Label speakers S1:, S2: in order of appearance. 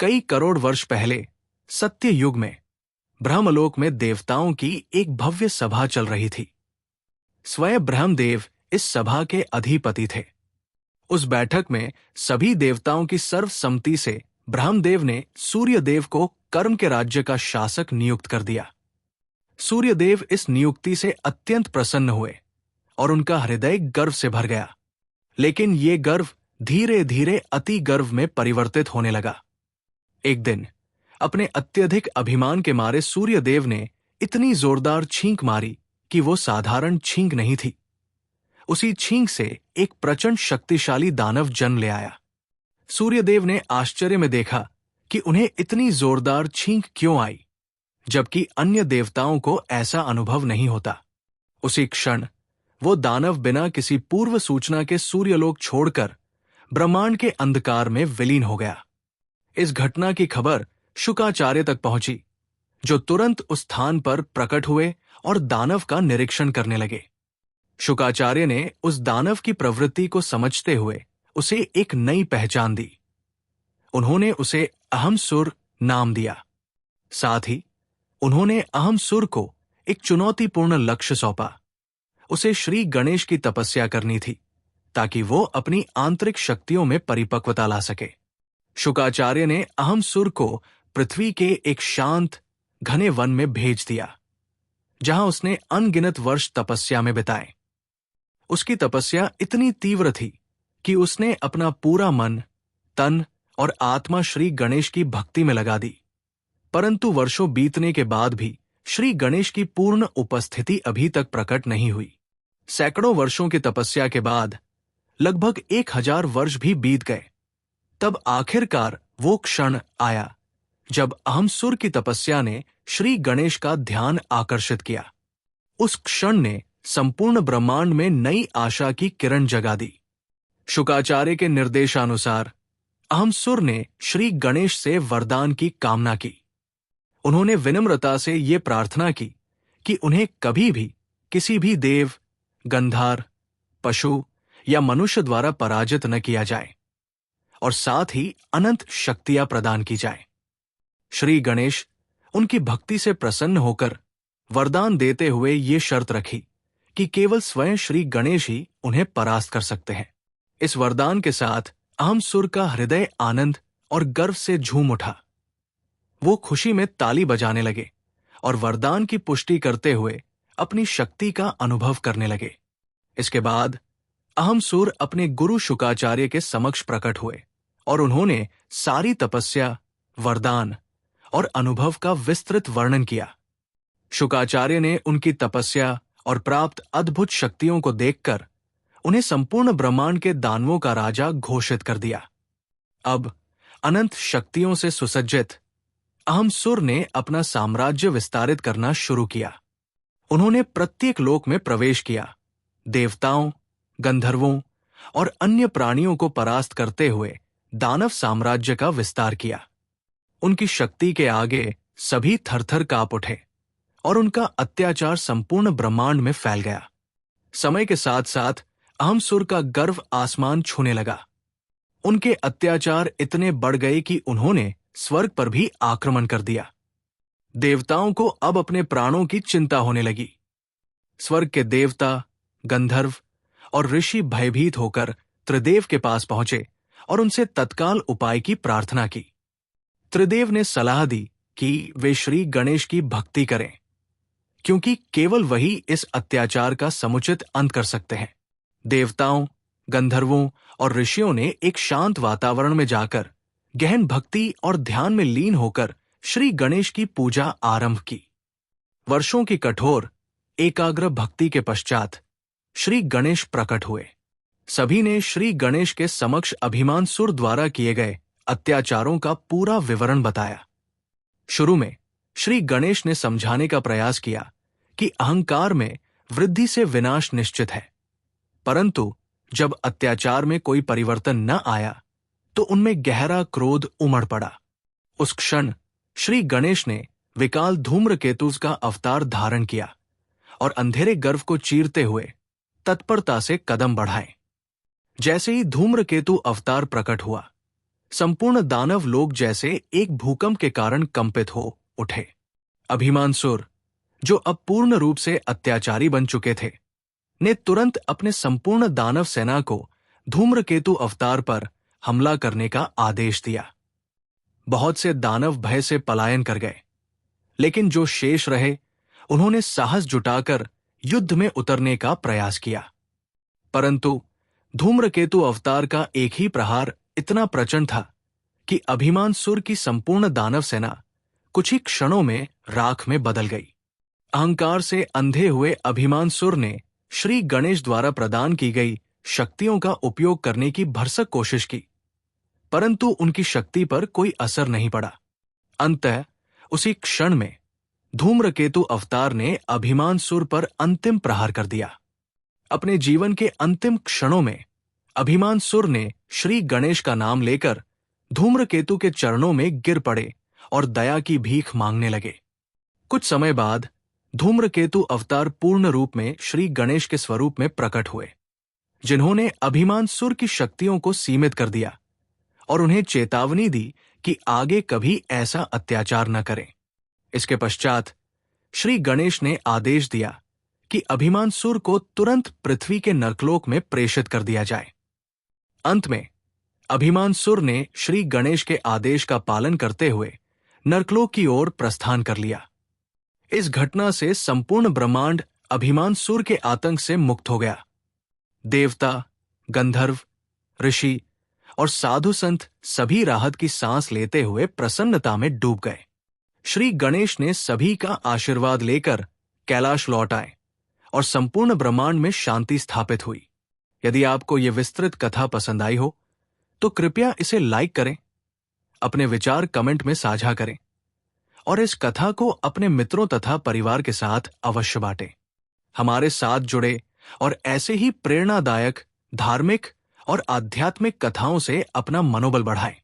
S1: कई करोड़ वर्ष पहले सत्य युग में ब्रह्मलोक में देवताओं की एक भव्य सभा चल रही थी। स्वयं ब्रह्मदेव इस सभा के अधिपति थे। उस बैठक में सभी देवताओं की सर्वसम्मति से ब्रह्मदेव ने सूर्यदेव को कर्म के राज्य का शासक नियुक्त कर दिया। सूर्यदेव इस नियुक्ति से अत्यंत प्रसन्न हुए और उनका हृदय गर्व से भर गया। लेकिन ये गर्व धीरे धीरे अति गर्व में परिवर्तित होने लगा। एक दिन अपने अत्यधिक अभिमान के मारे सूर्यदेव ने इतनी जोरदार छींक मारी कि वो साधारण छींक नहीं थी। उसी छींक से एक प्रचंड शक्तिशाली दानव जन्म ले आया। सूर्यदेव ने आश्चर्य में देखा कि उन्हें इतनी जोरदार छींक क्यों आई, जबकि अन्य देवताओं को ऐसा अनुभव नहीं होता। उसी क्षण वो दानव बिना किसी पूर्व सूचना के सूर्यलोक छोड़कर ब्रह्मांड के अंधकार में विलीन हो गया। इस घटना की खबर शुकाचार्य तक पहुंची, जो तुरंत उस स्थान पर प्रकट हुए और दानव का निरीक्षण करने लगे। शुकाचार्य ने उस दानव की प्रवृत्ति को समझते हुए उसे एक नई पहचान दी। उन्होंने उसे अहमसुर नाम दिया। साथ ही उन्होंने अहमसुर को एक चुनौतीपूर्ण लक्ष्य सौंपा। उसे श्री गणेश की तपस्या करनी थी ताकि वो अपनी आंतरिक शक्तियों में परिपक्वता ला सके। शुकाचार्य ने अहमसुर को पृथ्वी के एक शांत घने वन में भेज दिया, जहां उसने अनगिनत वर्ष तपस्या में बिताए। उसकी तपस्या इतनी तीव्र थी कि उसने अपना पूरा मन, तन और आत्मा श्री गणेश की भक्ति में लगा दी। परंतु वर्षों बीतने के बाद भी श्री गणेश की पूर्ण उपस्थिति अभी तक प्रकट नहीं हुई। सैकड़ों वर्षों की तपस्या के बाद लगभग 1000 वर्ष भी बीत गए। तब आखिरकार वो क्षण आया जब अहमसुर की तपस्या ने श्री गणेश का ध्यान आकर्षित किया। उस क्षण ने संपूर्ण ब्रह्मांड में नई आशा की किरण जगा दी। शुकाचार्य के निर्देशानुसार अहमसुर ने श्री गणेश से वरदान की कामना की। उन्होंने विनम्रता से ये प्रार्थना की कि उन्हें कभी भी किसी भी देव, गंधर्व, पशु या मनुष्य द्वारा पराजित न किया जाए और साथ ही अनंत शक्तियां प्रदान की जाए। श्री गणेश उनकी भक्ति से प्रसन्न होकर वरदान देते हुए ये शर्त रखी कि केवल स्वयं श्री गणेश ही उन्हें परास्त कर सकते हैं। इस वरदान के साथ अहमसुर का हृदय आनंद और गर्व से झूम उठा। वो खुशी में ताली बजाने लगे और वरदान की पुष्टि करते हुए अपनी शक्ति का अनुभव करने लगे। इसके बाद अहमसुर अपने गुरु शुकाचार्य के समक्ष प्रकट हुए और उन्होंने सारी तपस्या, वरदान और अनुभव का विस्तृत वर्णन किया। शुकाचार्य ने उनकी तपस्या और प्राप्त अद्भुत शक्तियों को देखकर उन्हें संपूर्ण ब्रह्मांड के दानवों का राजा घोषित कर दिया। अब अनंत शक्तियों से सुसज्जित अहमसुर ने अपना साम्राज्य विस्तारित करना शुरू किया। उन्होंने प्रत्येक लोक में प्रवेश किया, देवताओं, गंधर्वों और अन्य प्राणियों को परास्त करते हुए दानव साम्राज्य का विस्तार किया। उनकी शक्ति के आगे सभी थरथर कांप उठे और उनका अत्याचार संपूर्ण ब्रह्मांड में फैल गया। समय के साथ साथ अहमसुर का गर्व आसमान छूने लगा। उनके अत्याचार इतने बढ़ गए कि उन्होंने स्वर्ग पर भी आक्रमण कर दिया। देवताओं को अब अपने प्राणों की चिंता होने लगी। स्वर्ग के देवता, गंधर्व और ऋषि भयभीत होकर त्रिदेव के पास पहुंचे और उनसे तत्काल उपाय की प्रार्थना की। त्रिदेव ने सलाह दी कि वे श्री गणेश की भक्ति करें, क्योंकि केवल वही इस अत्याचार का समुचित अंत कर सकते हैं। देवताओं, गंधर्वों और ऋषियों ने एक शांत वातावरण में जाकर गहन भक्ति और ध्यान में लीन होकर श्री गणेश की पूजा आरंभ की। वर्षों की कठोर एकाग्र भक्ति के पश्चात श्री गणेश प्रकट हुए। सभी ने श्री गणेश के समक्ष अभिमानसुर द्वारा किए गए अत्याचारों का पूरा विवरण बताया। शुरू में श्री गणेश ने समझाने का प्रयास किया कि अहंकार में वृद्धि से विनाश निश्चित है, परंतु जब अत्याचार में कोई परिवर्तन न आया तो उनमें गहरा क्रोध उमड़ पड़ा। उस क्षण श्री गणेश ने विकाल धूम्रकेतु का अवतार धारण किया और अंधेरे गर्भ को चीरते हुए तत्परता से कदम बढ़ाए। जैसे ही धूम्रकेतु अवतार प्रकट हुआ, संपूर्ण दानव लोक जैसे एक भूकंप के कारण कंपित हो उठे। अभिमानसुर, जो अब पूर्ण रूप से अत्याचारी बन चुके थे, ने तुरंत अपने संपूर्ण दानव सेना को धूम्रकेतु अवतार पर हमला करने का आदेश दिया। बहुत से दानव भय से पलायन कर गए, लेकिन जो शेष रहे उन्होंने साहस जुटाकर युद्ध में उतरने का प्रयास किया। परंतु धूम्रकेतु अवतार का एक ही प्रहार इतना प्रचंड था कि अभिमानसुर की संपूर्ण दानव सेना कुछ ही क्षणों में राख में बदल गई। अहंकार से अंधे हुए अभिमानसुर ने श्री गणेश द्वारा प्रदान की गई शक्तियों का उपयोग करने की भरसक कोशिश की, परंतु उनकी शक्ति पर कोई असर नहीं पड़ा। अंततः उसी क्षण में धूम्रकेतु अवतार ने अभिमानसुर पर अंतिम प्रहार कर दिया। अपने जीवन के अंतिम क्षणों में अभिमानसुर ने श्री गणेश का नाम लेकर धूम्रकेतु के चरणों में गिर पड़े और दया की भीख मांगने लगे। कुछ समय बाद धूम्रकेतु अवतार पूर्ण रूप में श्री गणेश के स्वरूप में प्रकट हुए, जिन्होंने अभिमानसुर की शक्तियों को सीमित कर दिया और उन्हें चेतावनी दी कि आगे कभी ऐसा अत्याचार न करें। इसके पश्चात श्री गणेश ने आदेश दिया कि अभिमानसुर को तुरंत पृथ्वी के नरकलोक में प्रेषित कर दिया जाए। अंत में अभिमानसुर ने श्री गणेश के आदेश का पालन करते हुए नरकलोक की ओर प्रस्थान कर लिया। इस घटना से संपूर्ण ब्रह्मांड अभिमानसुर के आतंक से मुक्त हो गया। देवता, गंधर्व, ऋषि और साधु संत सभी राहत की सांस लेते हुए प्रसन्नता में डूब गए। श्री गणेश ने सभी का आशीर्वाद लेकर कैलाश लौट आए और संपूर्ण ब्रह्मांड में शांति स्थापित हुई। यदि आपको यह विस्तृत कथा पसंद आई हो तो कृपया इसे लाइक करें, अपने विचार कमेंट में साझा करें और इस कथा को अपने मित्रों तथा परिवार के साथ अवश्य बांटें। हमारे साथ जुड़े और ऐसे ही प्रेरणादायक, धार्मिक और आध्यात्मिक कथाओं से अपना मनोबल बढ़ाएं।